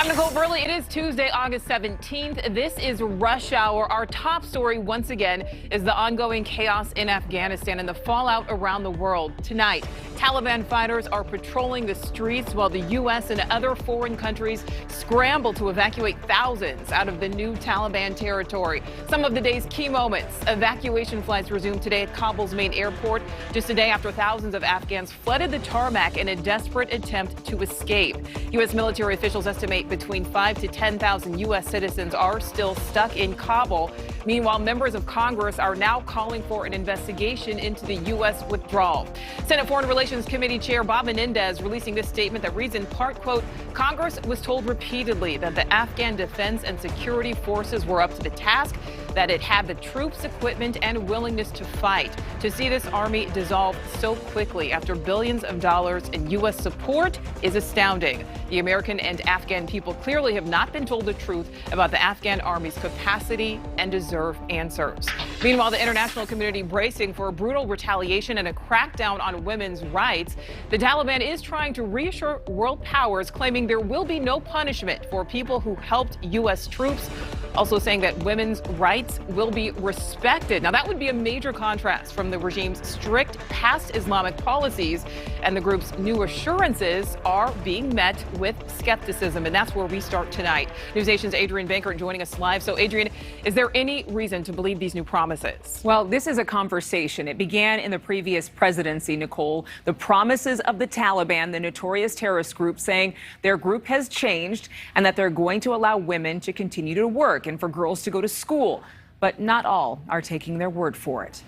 Nicole Burley, it is Tuesday, August 17th. This is Rush Hour. Our top story, once again, is the ongoing chaos in Afghanistan and the fallout around the world. Tonight, Taliban fighters are patrolling the streets while the U.S. and other foreign countries scramble to evacuate thousands out of the new Taliban territory. Some of the day's key moments. Evacuation flights resumed today at Kabul's main airport, just a day after thousands of Afghans flooded the tarmac in a desperate attempt to escape. U.S. military officials estimate between 5,000 to 10,000 U.S. citizens are still stuck in Kabul. Meanwhile, members of Congress are now calling for an investigation into the U.S. withdrawal. Senate Foreign Relations Committee Chair Bob Menendez releasing this statement that reads in part, quote, Congress was told repeatedly that the Afghan defense and security forces were up to the task, that it had the troops, equipment, and willingness to fight. To see this army dissolve so quickly after billions of dollars in U.S. support is astounding. The American and Afghan people clearly have not been told the truth about the Afghan army's capacity and deserve answers. Meanwhile, the international community bracing for a brutal retaliation and a crackdown on women's rights. The Taliban is trying to reassure world powers, claiming there will be no punishment for people who helped U.S. troops, also saying that women's rights will be respected. Now, that would be a major contrast from the regime's strict past Islamic policies, and the group's new assurances are being met with skepticism, and that's where we start tonight. NewsNation's Adrienne Bankert joining us live. So, Adrienne, is there any reason to believe these new promises? Well, this is a conversation. It began in the previous presidency, Nicole. The promises of the Taliban, the notorious terrorist group, saying their group has changed and that they're going to allow women to continue to work and for girls to go to school. But not all are taking their word for it.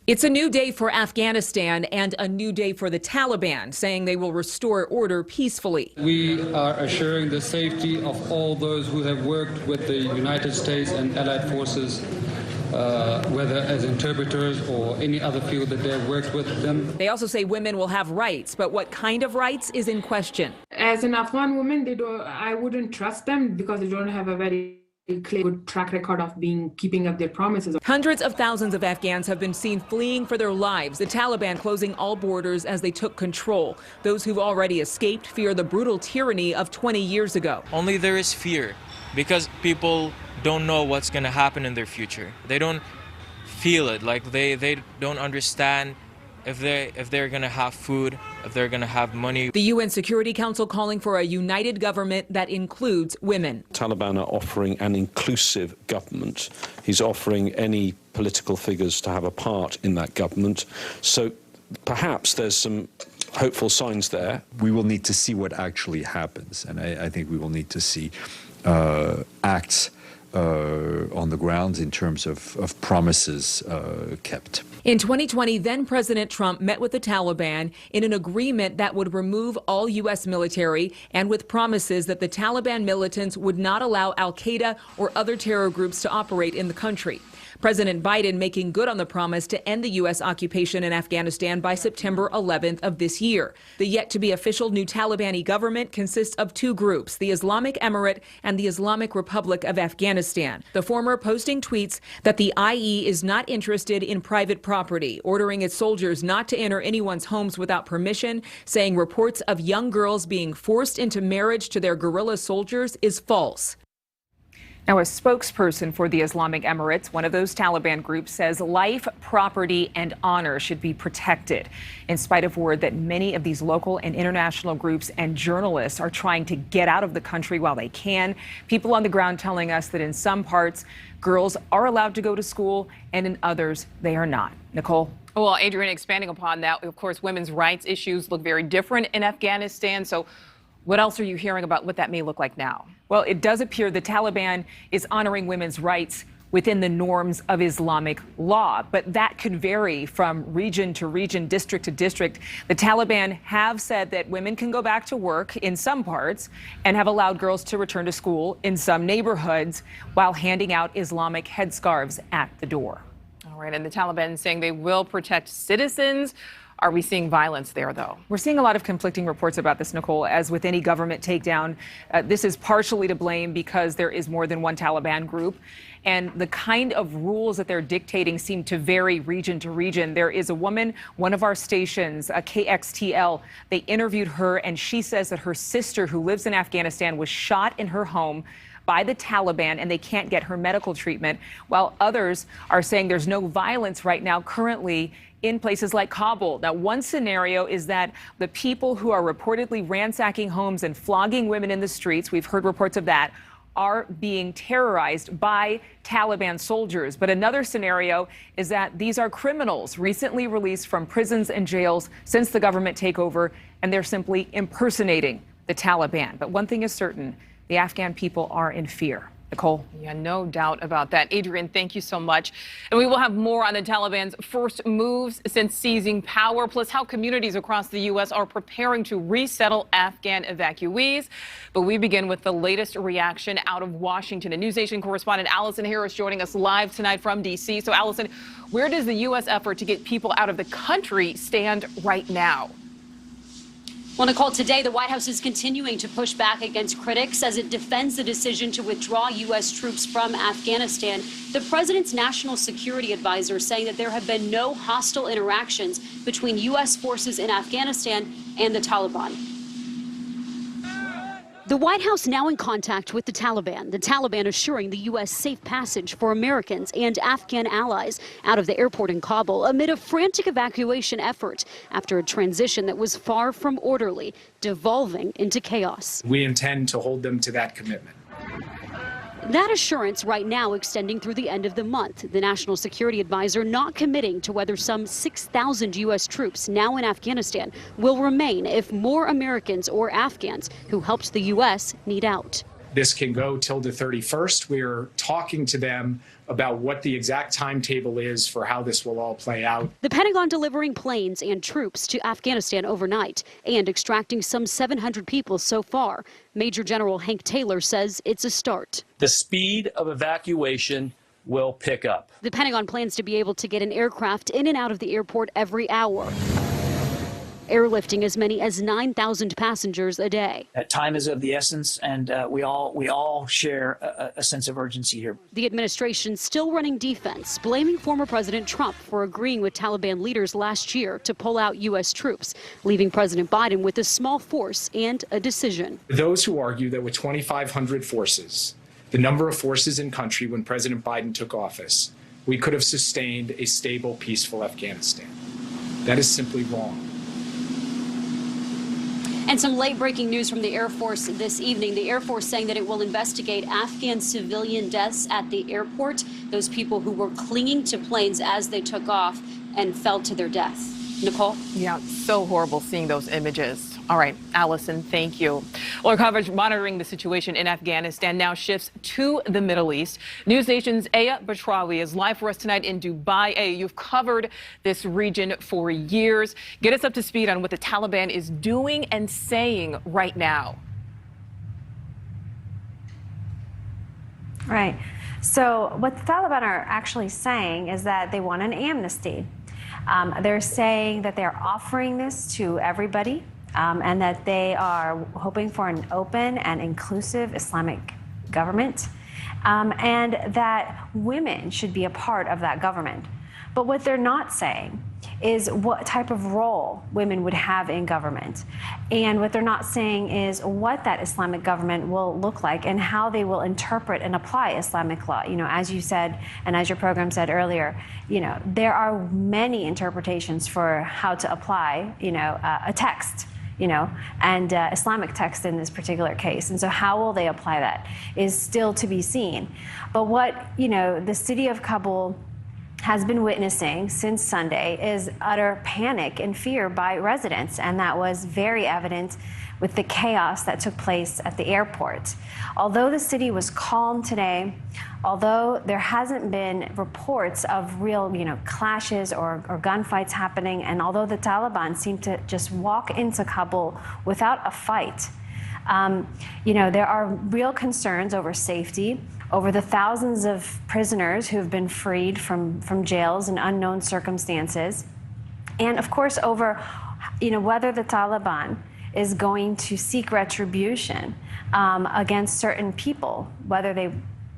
It's a new day for Afghanistan and a new day for the Taliban, saying they will restore order peacefully. We are assuring the safety of all those who have worked with the United States and allied forces, whether as interpreters or any other field that they have worked with them. They also say women will have rights, but what kind of rights is in question. As an Afghan woman, I wouldn't trust them because they don't have a very clear good track record of keeping up their promises. Hundreds of thousands of Afghans have been seen fleeing for their lives, the Taliban closing all borders as they took control. Those who've already escaped fear the brutal tyranny of 20 years ago. Only there is fear because people don't know what's going to happen in their future. They don't feel it, like they don't understand if they're going to have food, if they're going to have money. The UN Security Council calling for a united government that includes women. Taliban are offering an inclusive government. He's offering any political figures to have a part in that government. So perhaps there's some hopeful signs there. We will need to see what actually happens, and I think we will need to see acts on the ground in terms of promises kept. In 2020, then President Trump met with the Taliban in an agreement that would remove all U.S. military and with promises that the Taliban militants would not allow al-Qaeda or other terror groups to operate in the country. President Biden making good on the promise to end the U.S. occupation in Afghanistan by September 11th of this year. The yet-to-be official new Taliban government consists of two groups, the Islamic Emirate and the Islamic Republic of Afghanistan. The former posting tweets that the IE is not interested in private property, ordering its soldiers not to enter anyone's homes without permission, saying reports of young girls being forced into marriage to their guerrilla soldiers is false. Now, a spokesperson for the Islamic Emirates, one of those Taliban groups, says life, property, and honor should be protected, in spite of word that many of these local and international groups and journalists are trying to get out of the country while they can. People on the ground telling us that in some parts, girls are allowed to go to school, and in others, they are not. Nicole? Well, Adrienne, expanding upon that, of course, women's rights issues look very different in Afghanistan. So what else are you hearing about what that may look like now? Well, it does appear the Taliban is honoring women's rights within the norms of Islamic law, but that could vary from region to region, district to district. The Taliban have said that women can go back to work in some parts and have allowed girls to return to school in some neighborhoods while handing out Islamic headscarves at the door. All right, and the Taliban saying they will protect citizens. Are we seeing violence there, though? We're seeing a lot of conflicting reports about this, Nicole. As with any government takedown, this is partially to blame because there is more than one Taliban group. And the kind of rules that they're dictating seem to vary region to region. There is a woman, one of our stations, KXTL, they interviewed her, and she says that her sister, who lives in Afghanistan, was shot in her home by the Taliban, and they can't get her medical treatment, while others are saying there's no violence right now currently in places like Kabul. Now, one scenario is that the people who are reportedly ransacking homes and flogging women in the streets, we've heard reports of that, are being terrorized by Taliban soldiers. But another scenario is that these are criminals recently released from prisons and jails since the government takeover, and they're simply impersonating the Taliban. But one thing is certain, the Afghan people are in fear. Nicole? Yeah, no doubt about that. Adrian, thank you so much. And we will have more on the Taliban's first moves since seizing power, plus how communities across the U.S. are preparing to resettle Afghan evacuees. But we begin with the latest reaction out of Washington. And NewsNation correspondent Allison Harris joining us live tonight from D.C. So, Allison, where does the U.S. effort to get people out of the country stand right now? Well, Nicole, today the White House is continuing to push back against critics as it defends the decision to withdraw U.S. troops from Afghanistan. The president's national security advisor saying that there have been no hostile interactions between U.S. forces in Afghanistan and the Taliban. The White House now in contact with the Taliban assuring the U.S. safe passage for Americans and Afghan allies out of the airport in Kabul amid a frantic evacuation effort after a transition that was far from orderly, devolving into chaos. We intend to hold them to that commitment. That assurance right now extending through the end of the month. The national security advisor not committing to whether some 6,000 U.S. troops now in Afghanistan will remain if more Americans or Afghans who helped the U.S. need out. This can go till the 31st. We're talking to them about what the exact timetable is for how this will all play out. The Pentagon delivering planes and troops to Afghanistan overnight and extracting some 700 people so far. Major General Hank Taylor says it's a start. The speed of evacuation will pick up. The Pentagon plans to be able to get an aircraft in and out of the airport every hour, airlifting as many as 9,000 passengers a day. That time is of the essence, and we all share a sense of urgency here. The administration still running defense, blaming former President Trump for agreeing with Taliban leaders last year to pull out U.S. troops, leaving President Biden with a small force and a decision. Those who argue that with 2,500 forces, the number of forces in country when President Biden took office, we could have sustained a stable, peaceful Afghanistan. That is simply wrong. And some late-breaking news from the Air Force this evening. The Air Force saying that it will investigate Afghan civilian deaths at the airport, those people who were clinging to planes as they took off and fell to their death. Nicole? Yeah, so horrible seeing those images. All right, Allison, thank you. Well, our coverage monitoring the situation in Afghanistan now shifts to the Middle East. NewsNation's Aya Batrawi is live for us tonight in Dubai. Aya, you've covered this region for years. Get us up to speed on what the Taliban is doing and saying right now. Right. So what the Taliban are actually saying is that they want an amnesty. They're saying that they're offering this to everybody. And that they are hoping for an open and inclusive Islamic government, and that women should be a part of that government. But what they're not saying is what type of role women would have in government. And what they're not saying is what that Islamic government will look like and how they will interpret and apply Islamic law. You know, as you said, and as your program said earlier, you know, there are many interpretations for how to apply, you know, a text. You know, and Islamic text in this particular case. And so how will they apply that is still to be seen. But what, you know, the city of Kabul has been witnessing since Sunday is utter panic and fear by residents. And that was very evident with the chaos that took place at the airport. Although the city was calm today, although there hasn't been reports of real, you know, clashes or gunfights happening, and although the Taliban seem to just walk into Kabul without a fight, you know, there are real concerns over safety, over the thousands of prisoners who have been freed from jails in unknown circumstances. And of course, over, whether the Taliban is going to seek retribution against certain people, whether they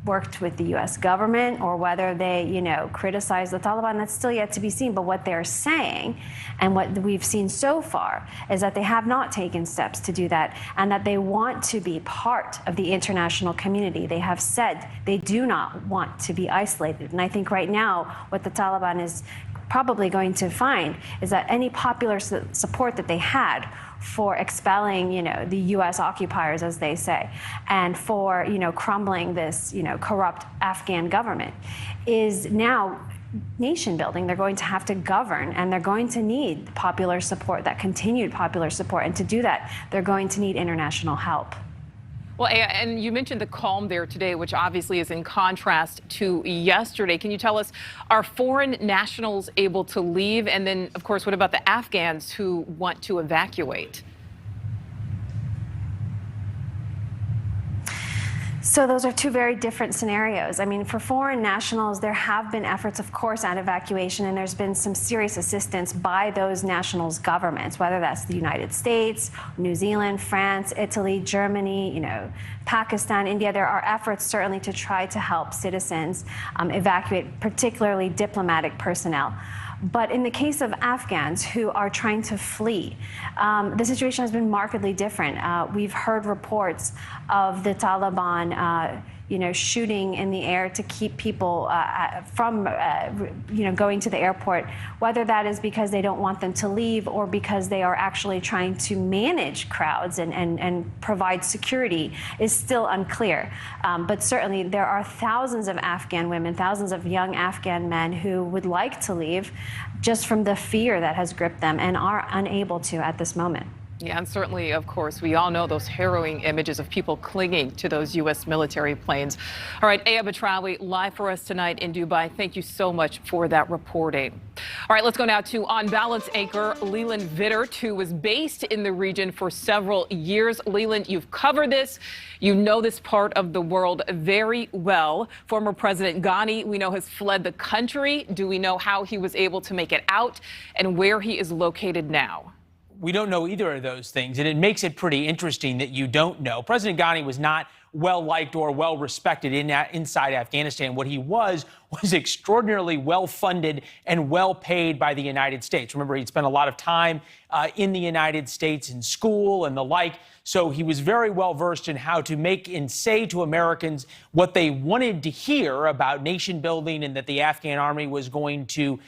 worked with the U.S. government or whether they, criticize the Taliban, that's still yet to be seen. But what they're saying and what we've seen so far is that they have not taken steps to do that and that they want to be part of the international community. They have said they do not want to be isolated. And I think right now what the Taliban is probably going to find is that any popular support that they had for expelling, the U.S. occupiers, as they say, and for, crumbling this, corrupt Afghan government is now nation building. They're going to have to govern, and they're going to need popular support, that continued popular support. And to do that, they're going to need international help. Well, and you mentioned the calm there today, which obviously is in contrast to yesterday. Can you tell us, are foreign nationals able to leave? And then, of course, what about the Afghans who want to evacuate? So those are two very different scenarios. I mean, for foreign nationals, there have been efforts, of course, at evacuation, and there's been some serious assistance by those nationals' governments, whether that's the United States, New Zealand, France, Italy, Germany, Pakistan, India. There are efforts certainly to try to help citizens evacuate, particularly diplomatic personnel. But in the case of Afghans who are trying to flee, the situation has been markedly different. We've heard reports of the Taliban shooting in the air to keep people from, going to the airport, whether that is because they don't want them to leave or because they are actually trying to manage crowds and provide security is still unclear. But certainly there are thousands of Afghan women, thousands of young Afghan men who would like to leave just from the fear that has gripped them and are unable to at this moment. Yeah, and certainly, of course, we all know those harrowing images of people clinging to those U.S. military planes. All right, Aya Batrawi, live for us tonight in Dubai. Thank you so much for that reporting. All right, let's go now to On Balance anchor Leland Vittert, who was based in the region for several years. Leland, you've covered this. You know this part of the world very well. Former President Ghani, we know, has fled the country. Do we know how he was able to make it out and where he is located now? We don't know either of those things, and it makes it pretty interesting that you don't know. President Ghani was not well-liked or well-respected inside Afghanistan. What he was extraordinarily well-funded and well-paid by the United States. Remember, he'd spent a lot of time in the United States in school and the like, so he was very well-versed in how to make and say to Americans what they wanted to hear about nation building and that the Afghan army was going to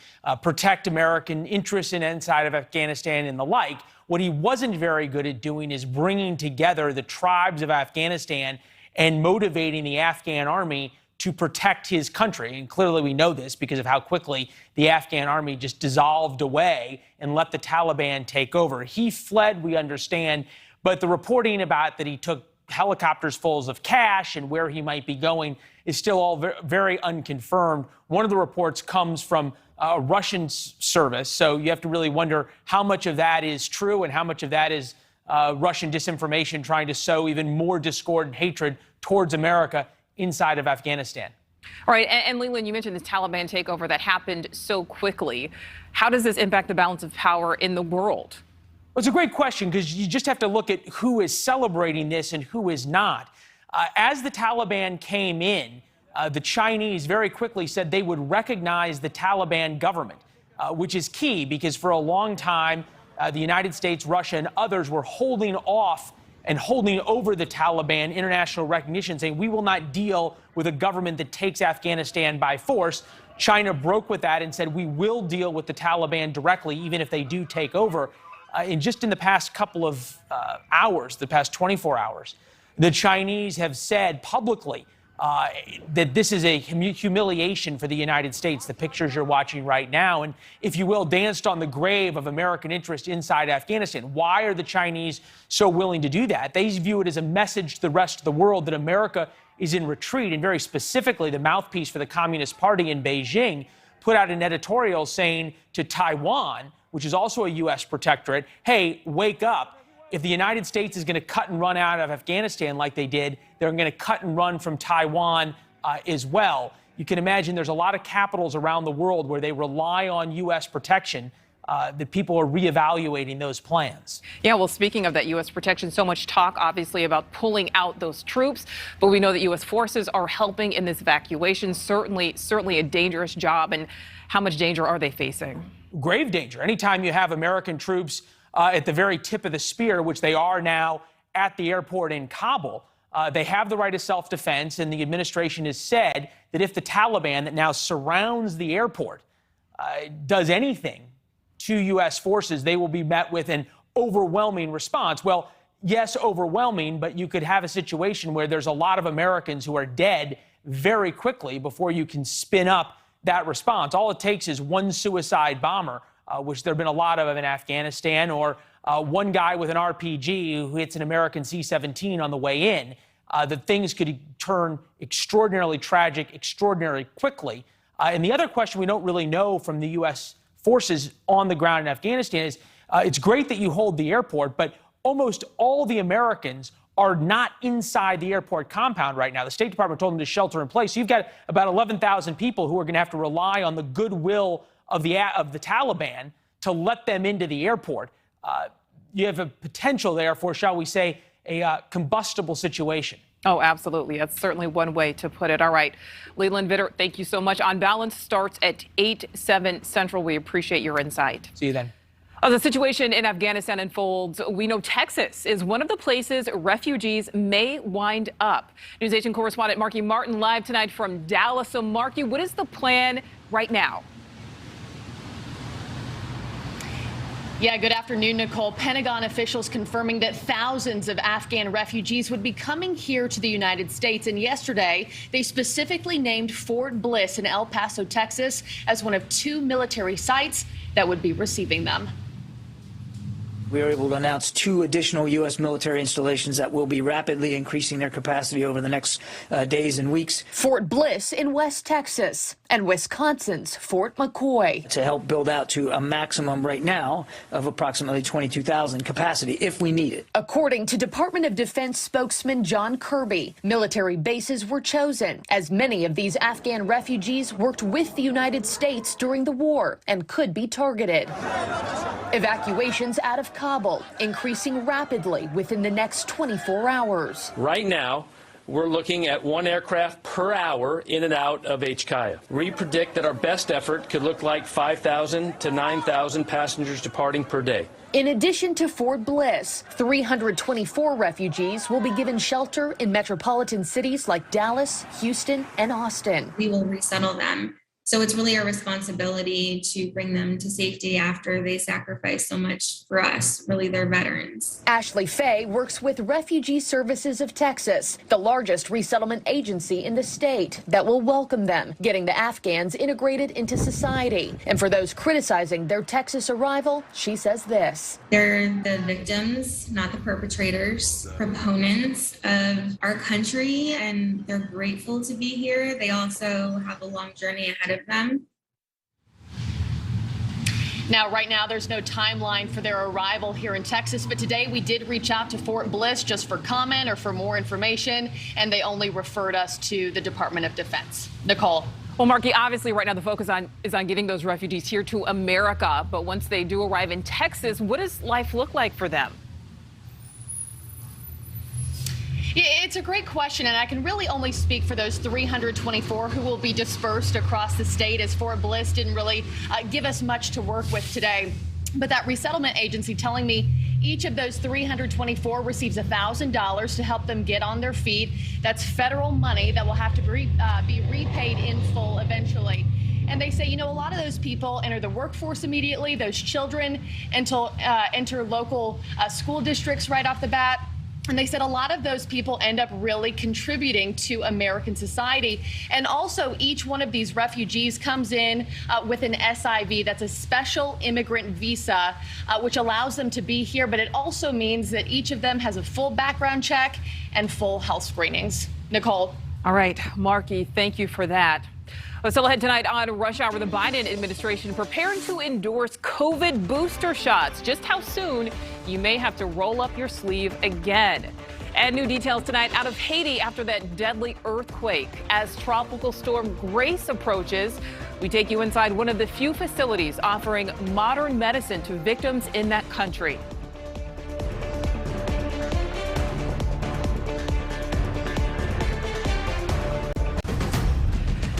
protect American interests inside of Afghanistan and the like. What he wasn't very good at doing is bringing together the tribes of Afghanistan and motivating the Afghan army to protect his country. And clearly we know this because of how quickly the Afghan army just dissolved away and let the Taliban take over. He fled, we understand, but the reporting about that he took helicopters full of cash and where he might be going is still all very unconfirmed. One of the reports comes from a Russian service, so you have to really wonder how much of that is true and how much of that is Russian disinformation trying to sow even more discord and hatred towards America inside of Afghanistan. All right, and Leland, you mentioned this Taliban takeover that happened so quickly. How does this impact the balance of power in the world? Well, it's a great question because you just have to look at who is celebrating this and who is not. As the Taliban came in, the Chinese very quickly said they would recognize the Taliban government, which is key because for a long time, the United States, Russia, and others were holding off and holding over the Taliban international recognition, saying we will not deal with a government that takes Afghanistan by force. China broke with that and said we will deal with the Taliban directly, even if they do take over. And just in the past couple of hours, the past 24 hours, the Chinese have said publicly that this is a humiliation for the United States, the pictures you're watching right now, and, if you will, danced on the grave of American interest inside Afghanistan. Why are the Chinese so willing to do that? They view it as a message to the rest of the world that America is in retreat, and very specifically, the mouthpiece for the Communist Party in Beijing put out an editorial saying to Taiwan, which is also a U.S. protectorate, hey, wake up. If the United States is going to cut and run out of Afghanistan like they did, they're going to cut and run from Taiwan as well. You can imagine there's a lot of capitals around the world where they rely on U.S. protection. that people are reevaluating those plans. Yeah, well, speaking of that U.S. protection, so much talk, obviously, about pulling out those troops. But we know that U.S. forces are helping in this evacuation. Certainly a dangerous job. And how much danger are they facing? Grave danger. Anytime you have American troops at the very tip of the spear, which they are now at the airport in Kabul, they have the right of self-defense. And the administration has said that if the Taliban that now surrounds the airport does anything to U.S. forces, they will be met with an overwhelming response. Well, yes, overwhelming, but you could have a situation where there's a lot of Americans who are dead very quickly before you can spin up that response. All it takes is one suicide bomber, which there have been a lot of in Afghanistan, or one guy with an RPG who hits an American C-17 on the way in, that things could turn extraordinarily tragic, extraordinarily quickly. And the other question we don't really know from the U.S. forces on the ground in Afghanistan is, it's great that you hold the airport, but almost all the Americans are not inside the airport compound right now. The State Department told them to shelter in place. You've got about 11,000 people who are going to have to rely on the goodwill of the Taliban to let them into the airport. You have a potential there for, shall we say, a combustible situation. Oh, absolutely. That's certainly one way to put it. All right. Leland Vitter, thank you so much. On Balance starts at 8/7 Central. We appreciate your insight. See you then. As the situation in Afghanistan unfolds, we know Texas is one of the places refugees may wind up. NewsNation correspondent Marky Martin live tonight from Dallas. So, Marky, what is the plan right now? Yeah, good afternoon, Nicole. Pentagon officials confirming that thousands of Afghan refugees would be coming here to the United States. And yesterday, they specifically named Fort Bliss in El Paso, Texas, as one of 2 military sites that would be receiving them. We were able to announce 2 additional U.S. military installations that will be rapidly increasing their capacity over the next days and weeks. Fort Bliss in West Texas and Wisconsin's Fort McCoy. To help build out to a maximum right now of approximately 22,000 capacity if we need it. According to Department of Defense spokesman John Kirby, military bases were chosen as many of these Afghan refugees worked with the United States during the war and could be targeted. Evacuations out of Kabul increasing rapidly within the next 24 hours. Right now, we're looking at 1 aircraft per hour in and out of HKIA. We predict that our best effort could look like 5,000 to 9,000 passengers departing per day. In addition to Fort Bliss, 324 refugees will be given shelter in metropolitan cities like Dallas, Houston, and Austin. We will resettle them. So it's really our responsibility to bring them to safety after they sacrifice so much for us. Really, they're veterans. Ashley Fay works with Refugee Services of Texas, the largest resettlement agency in the state that will welcome them, getting the Afghans integrated into society. And for those criticizing their Texas arrival, she says this. They're the victims, not the perpetrators, proponents of our country, and they're grateful to be here. They also have a long journey ahead of them. Now, right now, there's no timeline for their arrival here in Texas, but today we did reach out to Fort Bliss just for comment or for more information, and they only referred us to the Department of Defense. Nicole. Well, Marky, obviously right now the focus is on getting those refugees here to America, but once they do arrive in Texas, what does life look like for them? Yeah, it's a great question, and I can really only speak for those 324 who will be dispersed across the state, as Fort Bliss didn't really give us much to work with today. But that resettlement agency telling me each of those 324 receives $1,000 to help them get on their feet. That's federal money that will have to be repaid in full eventually. And they say, you know, a lot of those people enter the workforce immediately. Those children enter local school districts right off the bat. And they said a lot of those people end up really contributing to American society. And also, each one of these refugees comes in with an SIV. That's a special immigrant visa, which allows them to be here. But it also means that each of them has a full background check and full health screenings. Nicole. All right, Marky, thank you for that. Well, still ahead tonight on Rush Hour, the Biden administration preparing to endorse COVID booster shots. Just how soon you may have to roll up your sleeve again. And new details tonight out of Haiti after that deadly earthquake. As Tropical Storm Grace approaches, we take you inside one of the few facilities offering modern medicine to victims in that country.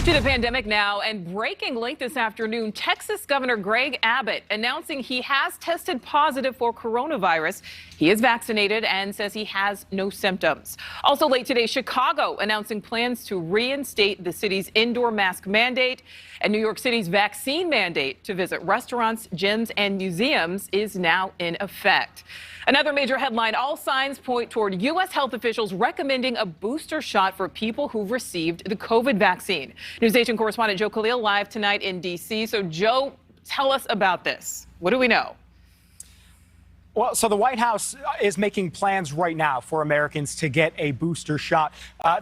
To the pandemic now, and breaking late this afternoon, Texas Governor Greg Abbott announcing he has tested positive for coronavirus. He is vaccinated and says he has no symptoms. Also late today, Chicago announcing plans to reinstate the city's indoor mask mandate, and New York City's vaccine mandate to visit restaurants, gyms, and museums is now in effect. Another major headline, all signs point toward U.S. health officials recommending a booster shot for people who've received the COVID vaccine. NewsNation correspondent Joe Khalil live tonight in D.C. So, Joe, tell us about this. What do we know? Well, so the White House is making plans right now for Americans to get a booster shot.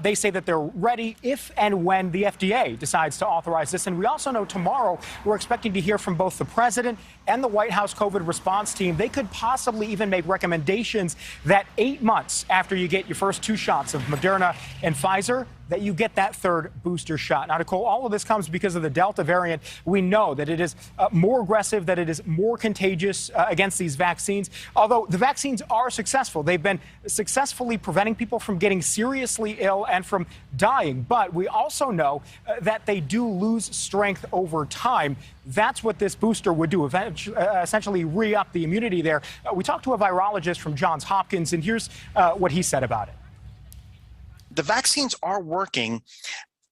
They say that they're ready if and when the FDA decides to authorize this. And we also know tomorrow we're expecting to hear from both the president and the White House COVID response team. They could possibly even make recommendations that 8 months after you get your first 2 shots of Moderna and Pfizer, that you get that third booster shot. Now, Nicole, all of this comes because of the Delta variant. We know that it is more aggressive, that it is more contagious against these vaccines. Although the vaccines are successful, they've been successfully preventing people from getting seriously ill and from dying. But we also know that they do lose strength over time. That's what this booster would do, essentially re-up the immunity there. We talked to a virologist from Johns Hopkins, and here's what he said about it. The vaccines are working.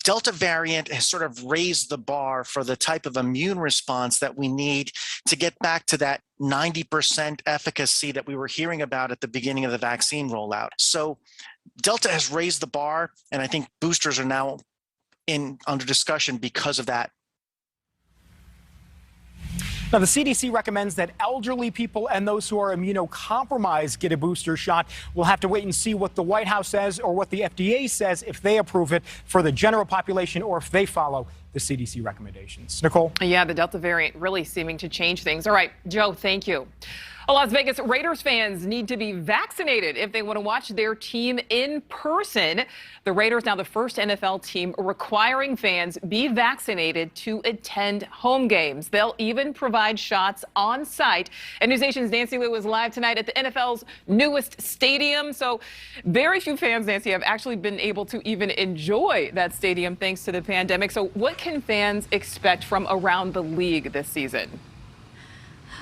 Delta variant has sort of raised the bar for the type of immune response that we need to get back to that 90% efficacy that we were hearing about at the beginning of the vaccine rollout. So Delta has raised the bar, and I think boosters are now under discussion because of that. Now, the CDC recommends that elderly people and those who are immunocompromised get a booster shot. We'll have to wait and see what the White House says or what the FDA says if they approve it for the general population or if they follow the CDC recommendations. Nicole? Yeah, the Delta variant really seeming to change things. All right, Joe, thank you. Las Vegas Raiders fans need to be vaccinated if they want to watch their team in person. The Raiders now the first NFL team requiring fans be vaccinated to attend home games. They'll even provide shots on site. And NewsNation's Nancy Liu is live tonight at the NFL's newest stadium. So very few fans, Nancy, have actually been able to even enjoy that stadium thanks to the pandemic. So what can fans expect from around the league this season?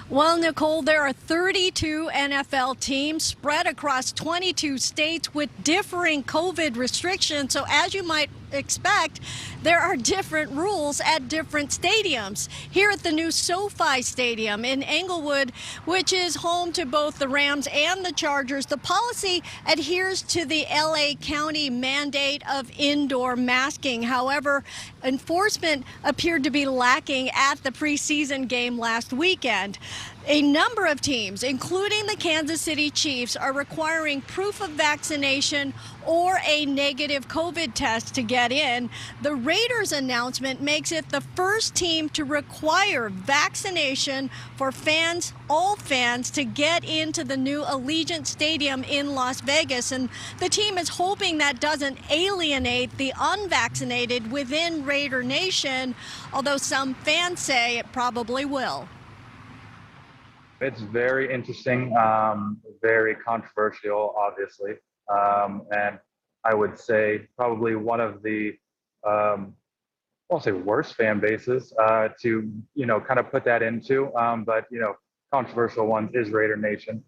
Well, Nicole, there are 32 NFL teams spread across 22 states with differing COVID restrictions. So as you might expect, there are different rules at different stadiums. Here at the new SoFi Stadium in Englewood, which is home to both the Rams and the Chargers, the policy adheres to the LA County mandate of indoor masking. However, enforcement appeared to be lacking at the preseason game last weekend. A number of teams, including the Kansas City Chiefs, are requiring proof of vaccination or a negative COVID test to get in. The Raiders announcement makes it the first team to require vaccination for fans, all fans, to get into the new Allegiant Stadium in Las Vegas. And the team is hoping that doesn't alienate the unvaccinated within Raider Nation, although some fans say it probably will. It's very interesting, very controversial, obviously. And I would say probably one of the, I won't say worst fan bases to, kind of put that into. But, controversial ones is Raider Nation,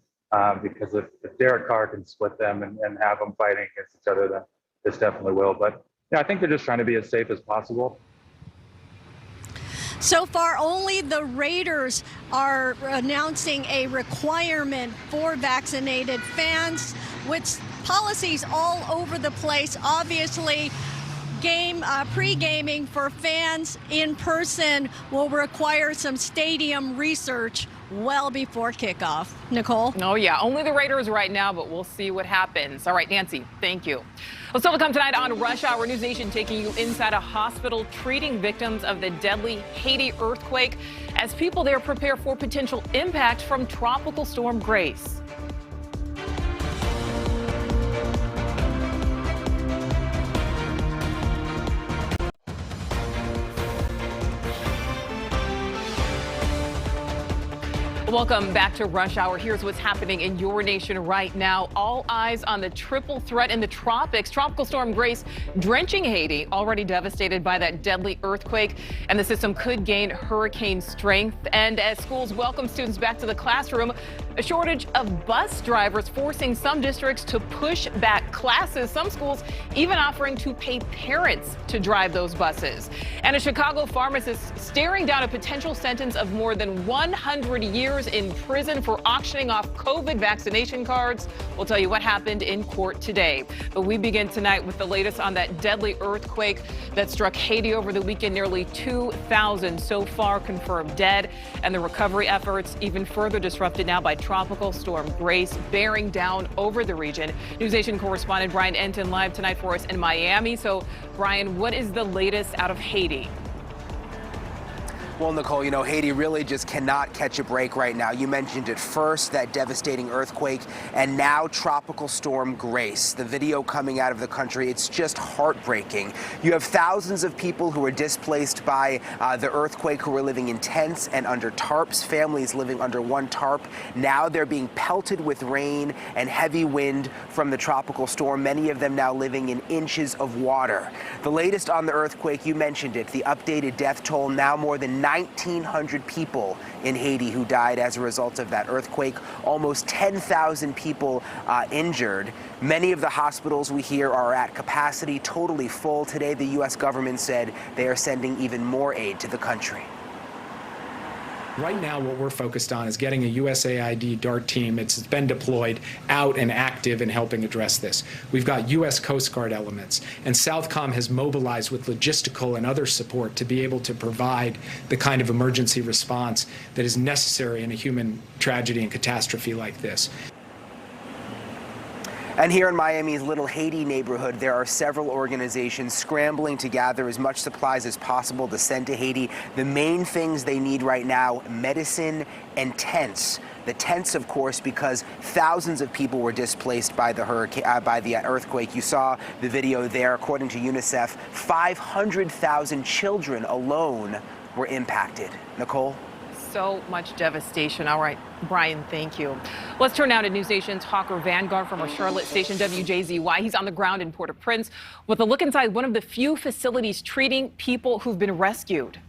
because if Derek Carr can split them and have them fighting against each other, then this definitely will. But I think they're just trying to be as safe as possible. So far, only the Raiders are announcing a requirement for vaccinated fans, with policies all over the place. Obviously, pre-gaming for fans in person will require some stadium research well before kickoff. Nicole? Oh, yeah. Only the Raiders right now, but we'll see what happens. All right, Nancy, thank you. Well, still to come tonight on Rush Hour, NewsNation taking you inside a hospital treating victims of the deadly Haiti earthquake as people there prepare for potential impact from Tropical Storm Grace. Welcome back to Rush Hour. Here's what's happening in your nation right now. All eyes on the triple threat in the tropics. Tropical storm Grace drenching Haiti, already devastated by that deadly earthquake, and the system could gain hurricane strength. And as schools welcome students back to the classroom, a shortage of bus drivers forcing some districts to push back classes. Some schools even offering to pay parents to drive those buses. And a Chicago pharmacist staring down a potential sentence of more than 100 years in prison for auctioning off COVID vaccination cards. We'll tell you what happened in court today. But we begin tonight with the latest on that deadly earthquake that struck Haiti over the weekend. Nearly 2,000 so far confirmed dead, and the recovery efforts even further disrupted now by Tropical Storm Grace bearing down over the region. NewsNation correspondent Brian Enton live tonight for us in Miami. So, Brian, what is the latest out of Haiti? Well, Nicole, you know, Haiti really just cannot catch a break right now. You mentioned it first, that devastating earthquake, and now Tropical Storm Grace. The video coming out of the country, it's just heartbreaking. You have thousands of people who are displaced by the earthquake, who are living in tents and under tarps, families living under one tarp. Now they're being pelted with rain and heavy wind from the tropical storm, many of them now living in inches of water. The latest on the earthquake, you mentioned it, the updated death toll, now more than 1,900 people in Haiti who died as a result of that earthquake, almost 10,000 people injured. Many of the hospitals we hear are at capacity, totally full. Today, the U.S. government said they are sending even more aid to the country. Right now, what we're focused on is getting a USAID DART team. It's been deployed out and active in helping address this. We've got U.S. Coast Guard elements, and Southcom has mobilized with logistical and other support to be able to provide the kind of emergency response that is necessary in a human tragedy and catastrophe like this. And here in Miami's Little Haiti neighborhood, there are several organizations scrambling to gather as much supplies as possible to send to Haiti. The main things they need right now, medicine and tents. The tents, of course, because thousands of people were displaced by the earthquake. You saw the video there. According to UNICEF, 500,000 children alone were impacted. Nicole? So much devastation. All right, Brian, thank you. Let's turn now to NewsNation's Hawker Vanguard from our Charlotte station, WJZY. He's on the ground in Port-au-Prince with a look inside one of the few facilities treating people who've been rescued.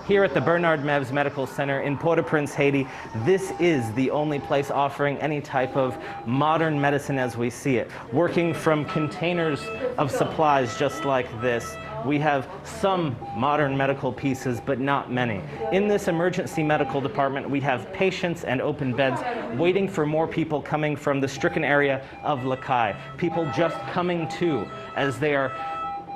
Here at the Bernard Mevs Medical Center in Port-au-Prince, Haiti, this is the only place offering any type of modern medicine as we see it. Working from containers of supplies just like this, we have some modern medical pieces, but not many. In this emergency medical department, we have patients and open beds waiting for more people coming from the stricken area of Lakai. People just coming to as they are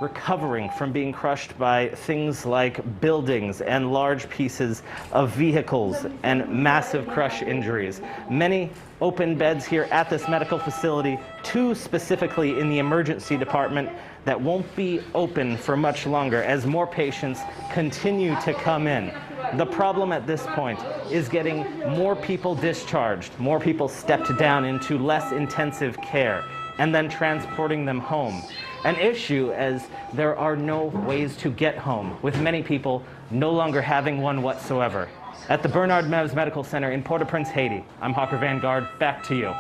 recovering from being crushed by things like buildings and large pieces of vehicles and massive crush injuries. Many open beds here at this medical facility, two specifically in the emergency department, that won't be open for much longer as more patients continue to come in. The problem at this point is getting more people discharged, more people stepped down into less intensive care, and then transporting them home. An issue as there are no ways to get home, with many people no longer having one whatsoever. At the Bernard Mevs Medical Center in Port-au-Prince, Haiti, I'm Hawker Vanguard. Back to you.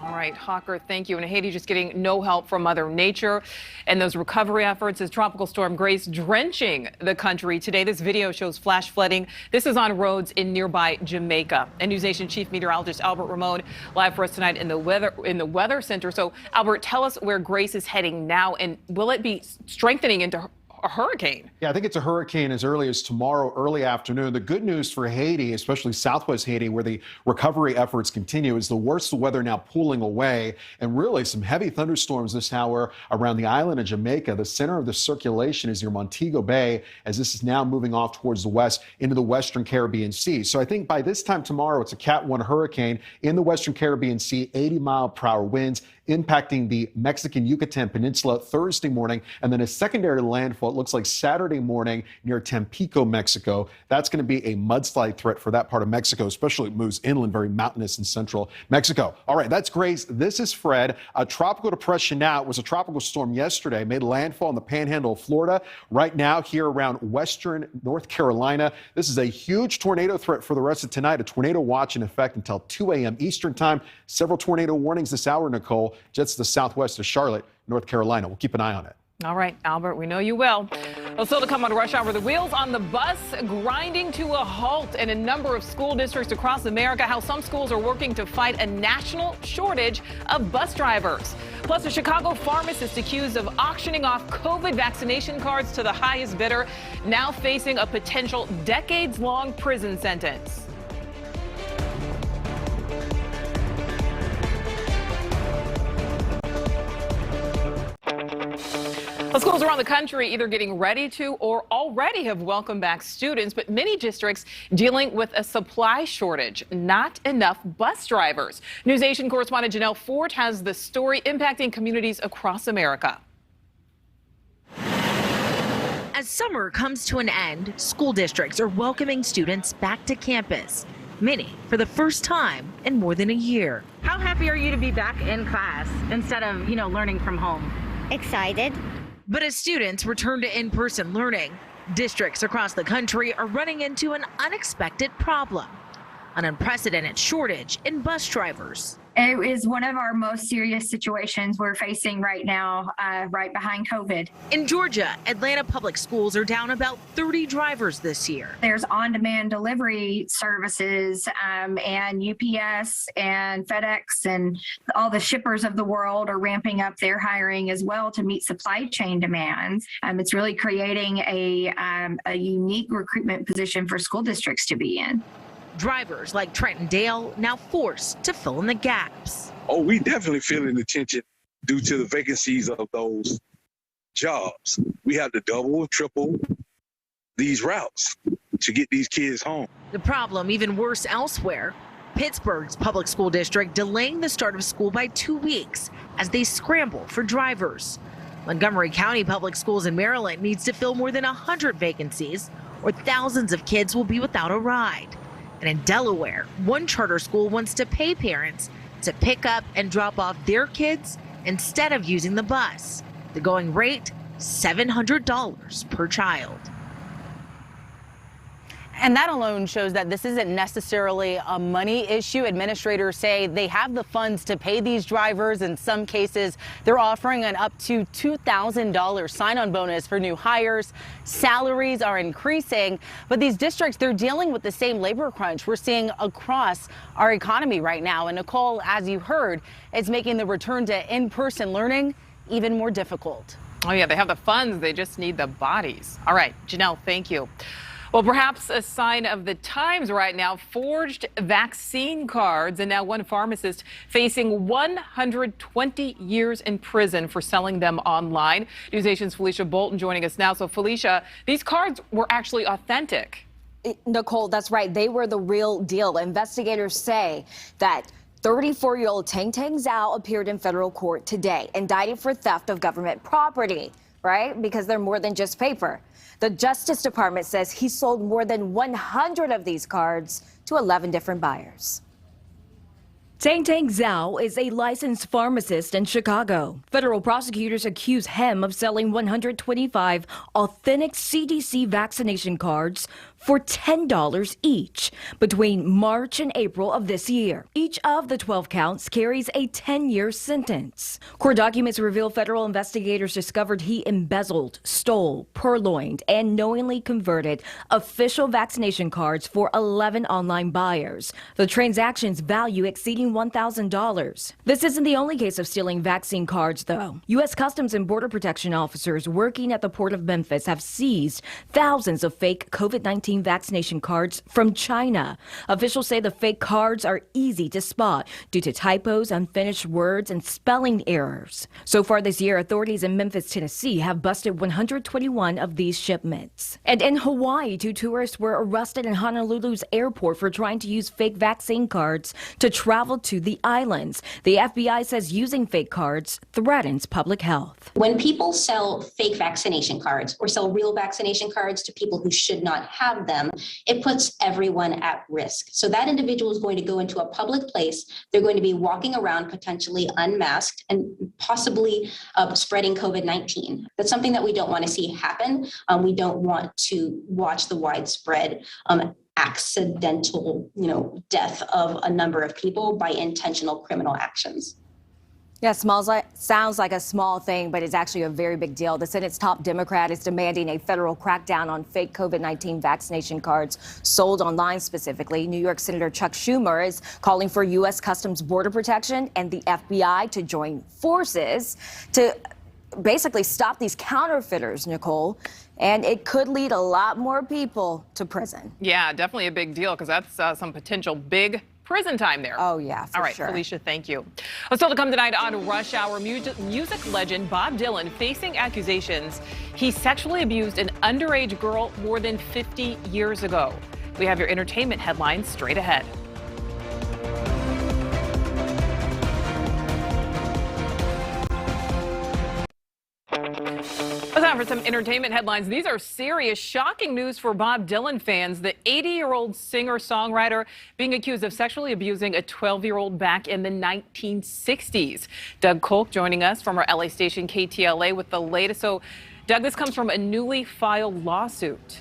All right, Hawker, thank you. And Haiti just getting no help from Mother Nature and those recovery efforts as Tropical Storm Grace drenching the country today. This video shows flash flooding. This is on roads in nearby Jamaica. And NewsNation Chief Meteorologist Albert Ramon live for us tonight in the Weather Center. So, Albert, tell us where Grace is heading now, and will it be strengthening into a hurricane? Yeah, I think it's a hurricane as early as tomorrow, early afternoon. The good news for Haiti, especially southwest Haiti, where the recovery efforts continue, is the worst of the weather now pulling away, and really some heavy thunderstorms this hour around the island of Jamaica. The center of the circulation is near Montego Bay, as this is now moving off towards the west into the Western Caribbean Sea. So I think by this time tomorrow, it's a Cat 1 hurricane in the Western Caribbean Sea, 80-mile-per-hour winds impacting the Mexican Yucatan Peninsula Thursday morning, and then a secondary landfall it looks like Saturday morning near Tampico, Mexico. That's going to be a mudslide threat for that part of Mexico, especially it moves inland, very mountainous in central Mexico. All right, that's Grace. This is Fred. A tropical depression now. It was a tropical storm yesterday, made landfall in the panhandle of Florida. Right now, here around western North Carolina, this is a huge tornado threat for the rest of tonight. A tornado watch in effect until 2 a.m. Eastern time. Several tornado warnings this hour, Nicole, just to the southwest of Charlotte, North Carolina. We'll keep an eye on it. All right, Albert, we know you will. Well, still to come on Rush Hour, the wheels on the bus grinding to a halt in a number of school districts across America, how some schools are working to fight a national shortage of bus drivers. Plus, a Chicago pharmacist accused of auctioning off COVID vaccination cards to the highest bidder, now facing a potential decades-long prison sentence. Well, schools around the country either getting ready to or already have welcomed back students, but many districts dealing with a supply shortage, not enough bus drivers. NewsNation correspondent Janelle Ford has the story impacting communities across America. As summer comes to an end, school districts are welcoming students back to campus, many for the first time in more than a year. How happy are you to be back in class instead of, learning from home? Excited. But as students return to in-person learning, districts across the country are running into an unexpected problem, an unprecedented shortage in bus drivers. It is one of our most serious situations we're facing right now, right behind COVID. In Georgia, Atlanta public schools are down about 30 drivers this year. There's on-demand delivery services, and UPS and FedEx and all the shippers of the world are ramping up their hiring as well to meet supply chain demands. It's really creating a unique recruitment position for school districts to be in. Drivers like Trenton Dale now forced to fill in the gaps. Oh, we definitely feeling the tension due to the vacancies of those jobs. We have to double, triple these routes to get these kids home. The problem even worse elsewhere. Pittsburgh's public school district delaying the start of school by 2 weeks as they scramble for drivers. Montgomery County Public Schools in Maryland needs to fill more than 100 vacancies, or thousands of kids will be without a ride. And in Delaware, one charter school wants to pay parents to pick up and drop off their kids instead of using the bus. The going rate, $700 per child. And that alone shows that this isn't necessarily a money issue. Administrators say they have the funds to pay these drivers. In some cases, they're offering an up to $2,000 sign-on bonus for new hires. Salaries are increasing, but these districts, they're dealing with the same labor crunch we're seeing across our economy right now. And Nicole, as you heard, it's making the return to in-person learning even more difficult. Oh yeah, they have the funds, they just need the bodies. All right, Janelle, thank you. Well, perhaps a sign of the times right now, forged vaccine cards, and now one pharmacist facing 120 years in prison for selling them online. NewsNation's Felicia Bolton joining us now. So, Felicia, these cards were actually authentic. Nicole, that's right. They were the real deal. Investigators say that 34-year-old Tang Zhao appeared in federal court today, indicted for theft of government property, right? Because they're more than just paper. The Justice Department says he sold more than 100 of these cards to 11 different buyers. Tang Zhao is a licensed pharmacist in Chicago. Federal prosecutors accuse him of selling 125 authentic CDC vaccination cards for $10 each between March and April of this year. Each of the 12 counts carries a 10-year sentence. Court documents reveal federal investigators discovered he embezzled, stole, purloined, and knowingly converted official vaccination cards for 11 online buyers. The transaction's value exceeding $1,000. This isn't the only case of stealing vaccine cards, though. U.S. Customs and Border Protection officers working at the Port of Memphis have seized thousands of fake COVID-19 vaccination cards from China. Officials say the fake cards are easy to spot due to typos, unfinished words, and spelling errors. So far this year, authorities in Memphis, Tennessee have busted 121 of these shipments. And in Hawaii, 2 tourists were arrested in Honolulu's airport for trying to use fake vaccine cards to travel to the islands. The FBI says using fake cards threatens public health. When people sell fake vaccination cards or sell real vaccination cards to people who should not have them, it puts everyone at risk. So that individual is going to go into a public place. They're going to be walking around potentially unmasked and possibly spreading COVID-19. That's something that we don't want to see happen. We don't want to watch the widespread accidental, death of a number of people by intentional criminal actions. Yeah, sounds like a small thing, but it's actually a very big deal. The Senate's top Democrat is demanding a federal crackdown on fake COVID-19 vaccination cards sold online specifically. New York Senator Chuck Schumer is calling for U.S. Customs Border Protection and the FBI to join forces to basically stop these counterfeiters, Nicole. And it could lead a lot more people to prison. Yeah, definitely a big deal because that's some potential big prison time there. Oh, yeah, for All right, sure. Felicia, thank you. Still to come tonight on Rush Hour, music legend Bob Dylan facing accusations he sexually abused an underage girl more than 50 years ago. We have your entertainment headlines straight ahead. Time for some entertainment headlines. These are serious, shocking news for Bob Dylan fans. The 80-year-old singer-songwriter being accused of sexually abusing a 12-year-old back in the 1960s. Doug Kolk joining us from our LA station KTLA with the latest. So, Doug, this comes from a newly filed lawsuit.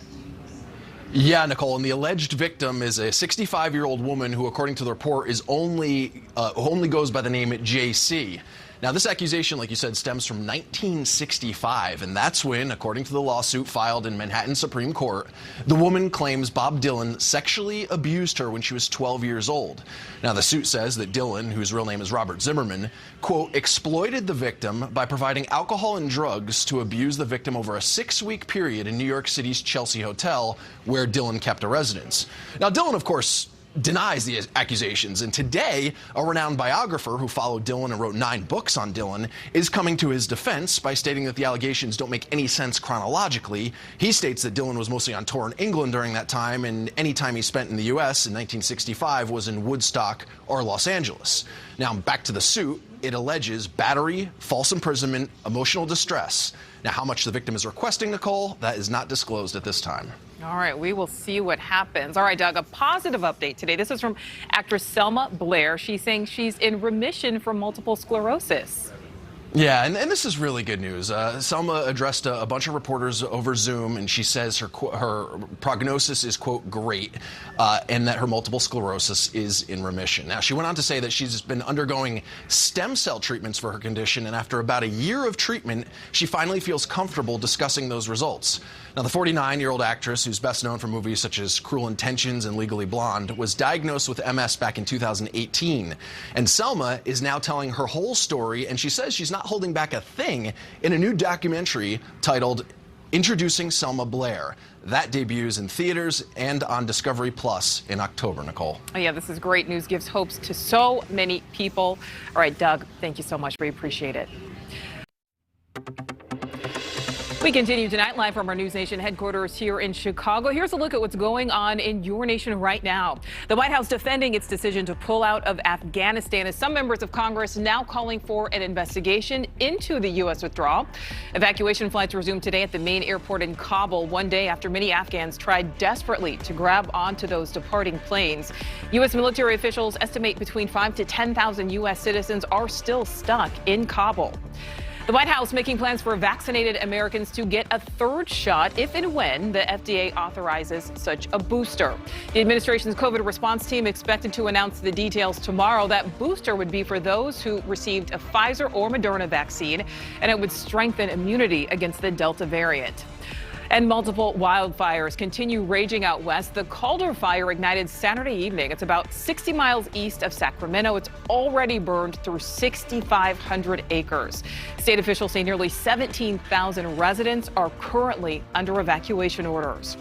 Yeah, Nicole, and the alleged victim is a 65-year-old woman who, according to the report, is only goes by the name JC. Now, this accusation, like you said, stems from 1965, and that's when, according to the lawsuit filed in Manhattan Supreme Court, the woman claims Bob Dylan sexually abused her when she was 12 years old. Now, the suit says that Dylan, whose real name is Robert Zimmerman, quote, exploited the victim by providing alcohol and drugs to abuse the victim over a 6-week period in New York City's Chelsea Hotel, where Dylan kept a residence. Now, Dylan, of course, denies the accusations, and today a renowned biographer who followed Dylan and wrote 9 books on Dylan is coming to his defense by stating that the allegations don't make any sense chronologically. He states that Dylan was mostly on tour in England during that time, and any time he spent in the U.S. in 1965 was in Woodstock or Los Angeles. Now, back to the suit. It alleges battery, false imprisonment, emotional distress. Now, how much the victim is requesting, Nicole, that is not disclosed at this time. All right, we will see what happens. All right, Doug, a positive update today. This is from actress Selma Blair. She's saying she's in remission from multiple sclerosis. Yeah, and this is really good news. Selma addressed a bunch of reporters over Zoom, and she says her prognosis is, quote, great, and that her multiple sclerosis is in remission. Now, she went on to say that she's been undergoing stem cell treatments for her condition, and after about a year of treatment, she finally feels comfortable discussing those results. Now, the 49-year-old actress, who's best known for movies such as Cruel Intentions and Legally Blonde, was diagnosed with MS back in 2018. And Selma is now telling her whole story, and she says she's not holding back a thing in a new documentary titled Introducing Selma Blair. That debuts in theaters and on Discovery Plus in October, Nicole. Oh, yeah, this is great news. Gives hopes to so many people. All right, Doug, thank you so much. We appreciate it. We continue tonight live from our News Nation headquarters here in Chicago. Here's a look at what's going on in your nation right now. The White House defending its decision to pull out of Afghanistan as some members of Congress now calling for an investigation into the U.S. withdrawal. Evacuation flights resumed today at the main airport in Kabul, one day after many Afghans tried desperately to grab onto those departing planes. U.S. military officials estimate between 5,000 to 10,000 U.S. citizens are still stuck in Kabul. The White House making plans for vaccinated Americans to get a 3rd shot if and when the FDA authorizes such a booster. The administration's COVID response team expected to announce the details tomorrow. That booster would be for those who received a Pfizer or Moderna vaccine, and it would strengthen immunity against the Delta variant. And multiple wildfires continue raging out west. The Calder fire ignited Saturday evening. It's about 60 miles east of Sacramento. It's already burned through 6,500 acres. State officials say nearly 17,000 residents are currently under evacuation orders.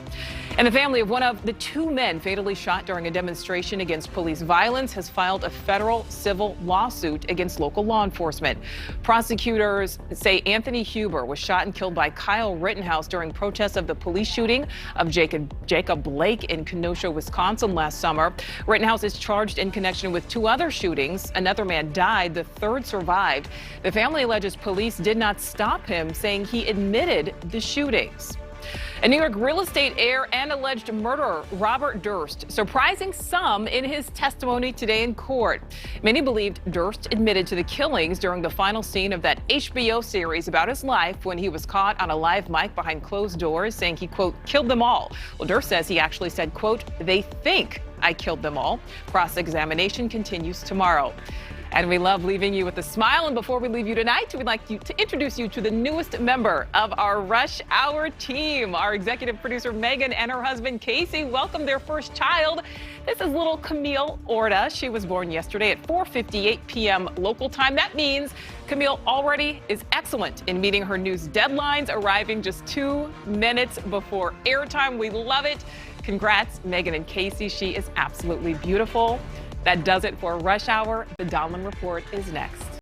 And the family of one of the two men fatally shot during a demonstration against police violence has filed a federal civil lawsuit against local law enforcement. Prosecutors say Anthony Huber was shot and killed by Kyle Rittenhouse during protests of the police shooting of Jacob Blake in Kenosha, Wisconsin last summer. Rittenhouse is charged in connection with two other shootings. Another man died. The third survived. The family alleges police did not stop him, saying he admitted the shootings. A New York real estate heir and alleged murderer, Robert Durst, surprising some in his testimony today in court. Many believed Durst admitted to the killings during the final scene of that HBO series about his life when he was caught on a live mic behind closed doors saying he, quote, killed them all. Well, Durst says he actually said, quote, they think I killed them all. Cross-examination continues tomorrow. And we love leaving you with a smile. And before we leave you tonight, we'd like to introduce you to the newest member of our Rush Hour team. Our executive producer, Megan, and her husband, Casey, welcomed their first child. This is little Camille Orta. She was born yesterday at 4:58 p.m. local time. That means Camille already is excellent in meeting her news deadlines, arriving just 2 minutes before airtime. We love it. Congrats, Megan and Casey. She is absolutely beautiful. That does it for Rush Hour. The Donlin Report is next.